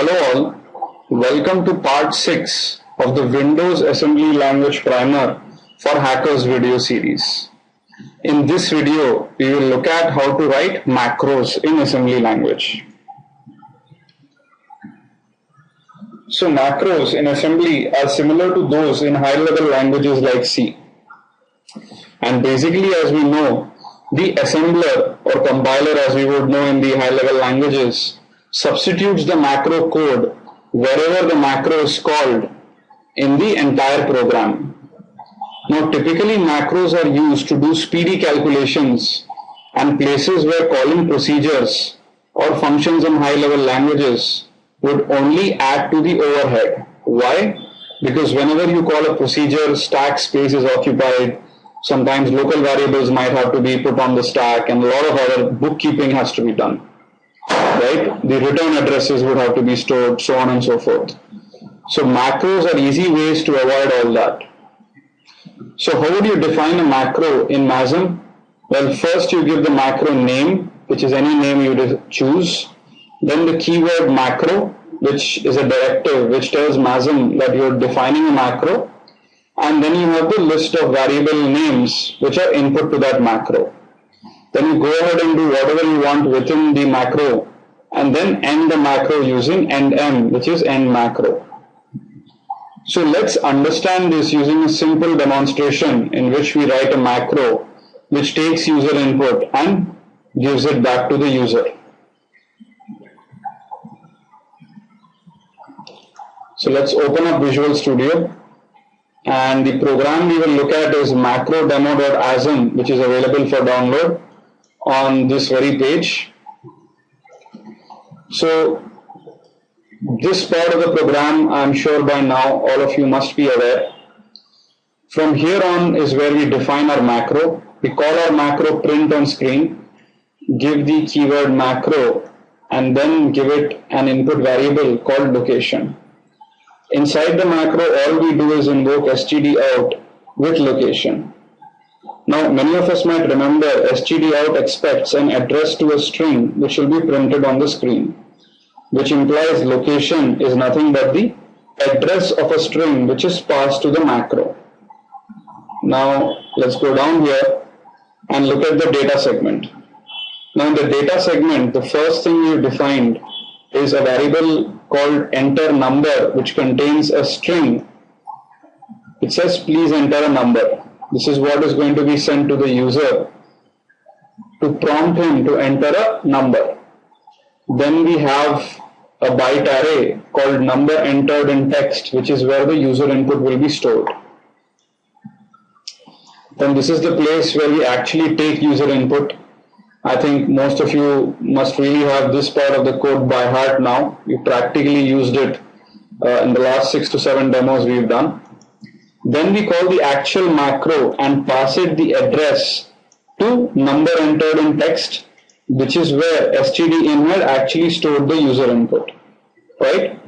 Hello all, welcome to part 6 of the Windows Assembly Language Primer for Hackers video series. In this video, we will look at how to write macros in assembly language. So macros in assembly are similar to those in high-level languages like C. And basically, as we know, the assembler or compiler, as we would know in the high-level languages, substitutes the macro code wherever the macro is called in the entire program. Now typically macros are used to do speedy calculations and places where calling procedures or functions in high level languages would only add to the overhead. Why? Because whenever you call a procedure, stack space is occupied, sometimes local variables might have to be put on the stack, and a lot of other bookkeeping has to be done. Right? The return addresses would have to be stored, so on and so forth. So macros are easy ways to avoid all that. So how would you define a macro in MASM? Well, first you give the macro name, which is any name you choose. Then the keyword macro, which is a directive which tells MASM that you're defining a macro. And then you have the list of variable names which are input to that macro. Then you go ahead and do whatever you want within the macro and then end the macro using endm, which is end macro. So let's understand this using a simple demonstration in which we write a macro which takes user input and gives it back to the user. So let's open up Visual Studio, and the program we will look at is macro-demo.asm, which is available for download on this very page. So this part of the program, I'm sure by now all of you must be aware. From here on is where we define our macro. We call our macro print on screen, give the keyword macro, and then give it an input variable called location. Inside the macro, all we do is invoke stdout with location. Now, many of us might remember stdout expects an address to a string which will be printed on the screen, which implies location is nothing but the address of a string which is passed to the macro. Now, let's go down here and look at the data segment. Now, in the data segment, the first thing you defined is a variable called enter number, which contains a string. It says please enter a number. This is what is going to be sent to the user to prompt him to enter a number. Then we have a byte array called number entered in text, which is where the user input will be stored. Then this is the place where we actually take user input. I think most of you must really have this part of the code by heart now. You practically used it in the last 6 to 7 demos we've done. Then we call the actual macro and pass it the address to number entered in text, which is where std_in had actually stored the user input, right?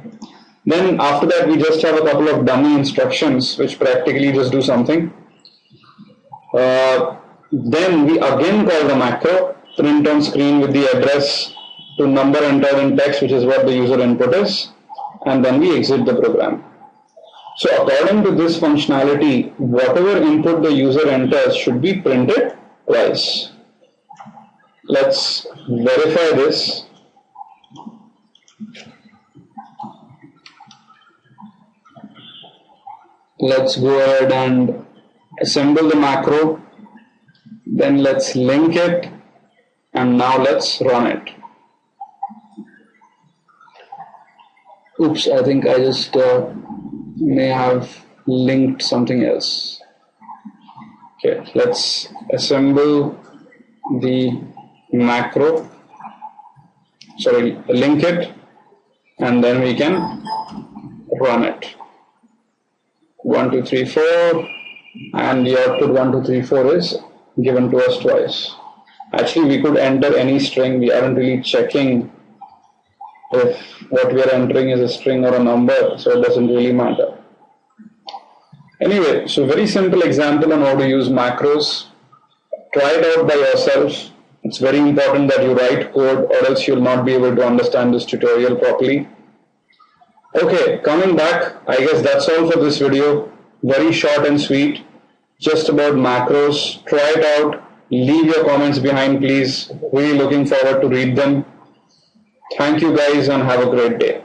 Then after that we just have a couple of dummy instructions which practically just do something. Then we again call the macro, print on screen with the address to number entered in text, which is what the user input is, and then we exit the program. So according to this functionality, whatever input the user enters should be printed twice. Let's verify this. Let's go ahead and assemble the macro. Then let's link it, and now let's run it. Oops, I think I just may have linked something else. Okay, let's assemble the macro, link it, and then we can run it. 1, 2, 3, 4, and the output 1, 2, 3, 4 is given to us twice. Actually, we could enter any string. We aren't really checking if what we are entering is a string or a number, so it doesn't really matter. Anyway, so very simple example on how to use macros. Try it out by yourself. It's very important that you write code, or else you'll not be able to understand this tutorial properly. Okay, coming back, I guess that's all for this video. Very short and sweet, just about macros. Try it out. Leave your comments behind, please. Really looking forward to read them. Thank you guys and have a great day.